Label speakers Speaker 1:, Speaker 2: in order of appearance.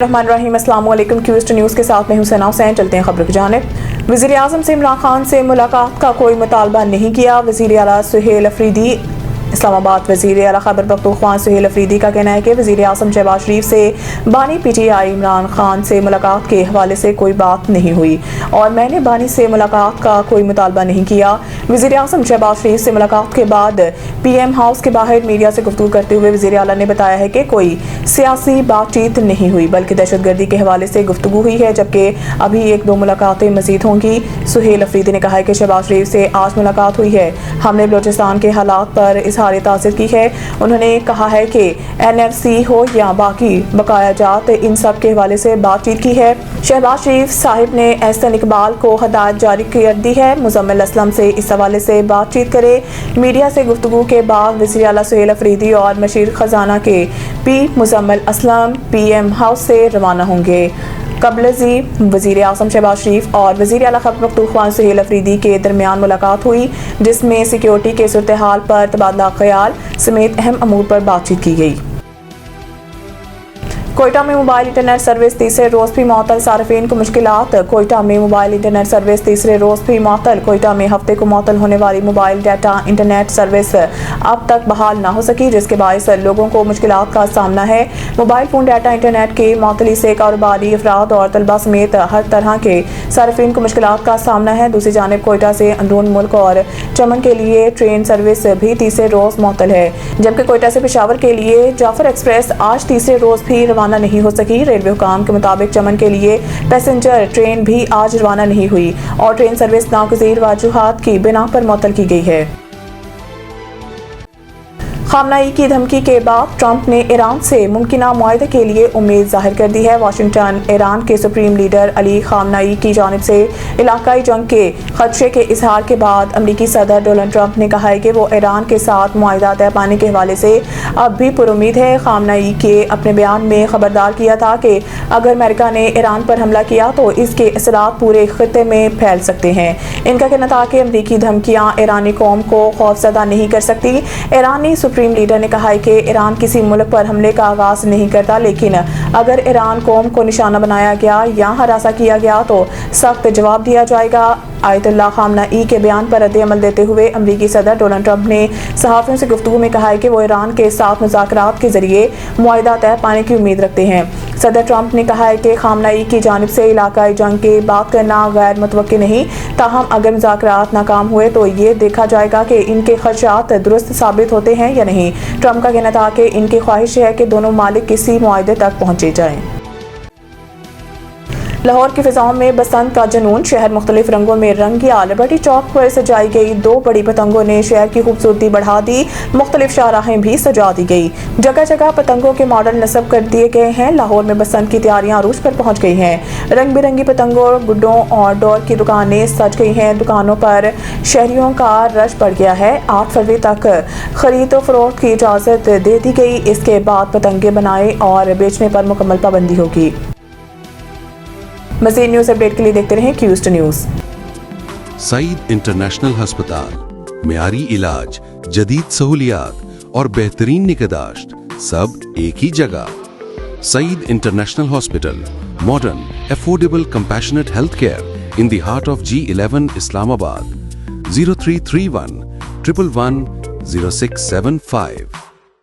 Speaker 1: रहमानुर्रहीम। अस्सलाम वालेकुम। क्यूस्ट न्यूज़ के साथ मैं हूं सना हुसैन। चलते हैं खबर की जानिब। वज़ीर आज़म से इमरान खान से मुलाकात का कोई मुतालबा नहीं किया। वज़ीर आला सुहेल अफरीदी इस्लामाबाद। वज़ीर आला खैबर पख्तूनख्वा सुहेल अफरीदी का कहना है कि वज़ीर आज़म शहबाज शरीफ से बानी PTI इमरान खान से मुलाकात के हवाले से कोई बात नहीं हुई और मैंने बानी से मुलाकात का कोई मुतालबा नहीं किया। वज़ीर आज़म शहबाज शरीफ से मुलाकात के बाद PM हाउस के बाहर मीडिया से गुफ्तगू करते हुए वज़ीर आला ने बताया है कि कोई सियासी बातचीत नहीं हुई बल्कि दहशतगर्दी के हवाले से गुफ्तगू हुई है, जबकि अभी 1-2 मुलाकातें मज़ीद होंगी। सुहेल अफरीदी ने कहा है कि शहबाज शरीफ से आज मुलाकात हुई है। हमने बलोचिस्तान के हालात पर इजहार तासीर की है। उन्होंने कहा है कि NRC हो या बाकी बकाया जात, इन सब के हवाले से बातचीत की है। शहबाज शरीफ साहिब ने एहसन इकबाल को हदायत जारी कर दी है मुजम्मिल असलम से इस हवाले से बातचीत करे। मीडिया से गुफ्तगू के बाद वज़ीर आला सुहेल अफरीदी और मशीर खजाना के P Muzammil Aslam PM house से रवाना होंगे। कबलजी वज़ीर आज़म शहबाज शरीफ और वज़ीर आला खैबर पख्तूनख्वा सुहेल अफरीदी के दरमियान मुलाकात हुई, जिसमें सिक्योरिटी के सूरत हाल पर तबादला ख्याल समेत अहम अमूर पर बातचीत की गई। कोयटा में मोबाइल इंटरनेट सर्विस तीसरे रोज भी मुअत्तल, सार्फिन को मुश्किलात। कोयटा में मोबाइल इंटरनेट सर्विस तीसरे रोज भी मुअत्तल। कोयटा में हफ्ते को मुअत्तल होने वाली मोबाइल डाटा इंटरनेट सर्विस अब तक बहाल ना हो सकी, जिसके बायस लोगों को मुश्किलात का सामना है। मोबाइल फोन डाटा इंटरनेट के मुअत्तली से कारोबारी अफराद और तलबा समेत हर तरह के सार्फिन को मुश्किलात का सामना है। दूसरी जानिब कोयटा से अंदरून मुल्क और चमन के लिए ट्रेन सर्विस भी तीसरे रोज मुअत्तल है, जबकि कोयटा से पेशावर के लिए जाफर एक्सप्रेस आज तीसरे रोज भी रवाना नहीं हो सकी। रेलवे हुकाम के मुताबिक चमन के लिए पैसेंजर ट्रेन भी आज रवाना नहीं हुई और ट्रेन सर्विस नागज़ीर वजूहात की बिना पर मुअत्तल की गई है। खामनाई की धमकी के बाद ट्रंप ने ईरान से मुमकिना मुआहदे के लिए उम्मीद जाहिर कर दी है। वाशिंगटन ईरान के सुप्रीम लीडर अली खामनाई की जानिब से इलाकाई जंग के खदशे के इजहार के बाद अमरीकी सदर डोनाल्ड ट्रंप ने कहा है कि वो ईरान के साथ मुआहदा तय पाने के हवाले से अब भी पुरुमीद है। खामनाई के अपने बयान में खबरदार किया था कि अगर अमेरिका ने ईरान पर हमला किया तो इसके असरात पूरे खित्ते में फैल सकते हैं। इनका कहना था कि अमरीकी धमकियां ईरानी कौम को खौफजदा नहीं कर सकती। ईरानी सुप्रीम लीडर ने कहा है कि ईरान किसी मुल्क पर हमले का आगाज नहीं करता, लेकिन अगर ईरान कौम को निशाना बनाया गया या हरासा किया गया तो सख्त जवाब दिया जाएगा। आयतुल्लाह खामनाई के बयान पर रद्द-ए-अमल देते हुए अमरीकी सदर डोनाल्ड ट्रंप ने सहाफ़ियों से गुफ्तगू में कहा है कि वो ईरान के साथ मुज़ाकरात के जरिए मुआहदा तय पाने की उम्मीद रखते हैं। सदर ट्रंप ने कहा है कि खामनाई की जानिब से इलाकाई जंग की बात करना गैर मुतवक्की नहीं, ताहम अगर मुज़ाकरात नाकाम हुए तो ये देखा जाएगा कि इनके खदशात दुरुस्त साबित होते हैं या नहीं। ट्रंप का कहना था कि इनकी ख्वाहिश है कि दोनों मालिक किसी मुआहदे तक पहुंचे जाएं। लाहौर की फिजाओं में बसंत का जुनून, शहर मुख्तलिफ रंगों में रंग गया। लिबर्टी चौक पर सजाई गई 2 बड़ी पतंगों ने शहर की खूबसूरती बढ़ा दी। मुख्तलिफ शाहराहें भी सजा दी गई। जगह जगह पतंगों के मॉडल नस्ब कर दिए गए हैं। लाहौर में बसंत की तैयारियां अरूज पर पहुंच गई हैं। रंग बिरंगी पतंगों, गुड्डों और डोर की दुकानें सज गई हैं। दुकानों पर शहरियों का रश बढ़ गया है। 8 फरवरी तक खरीद और फरोख्त की इजाजत दे दी गई। इसके बाद पतंगे बनाए और बेचने पर मुकम्मल पाबंदी होगी। मज़ीद न्यूज़ अपडेट के लिए देखते रहें क्यूस्ट न्यूज़।
Speaker 2: सईद इंटरनेशनल हस्पताल, मियारी इलाज, जदीद सहूलियात और बेहतरीन निगहदाश्त सब एक ही जगह। Saeed international hospital, modern, affordable, compassionate health care in the heart of G11 Islamabad. 0331 111 0675।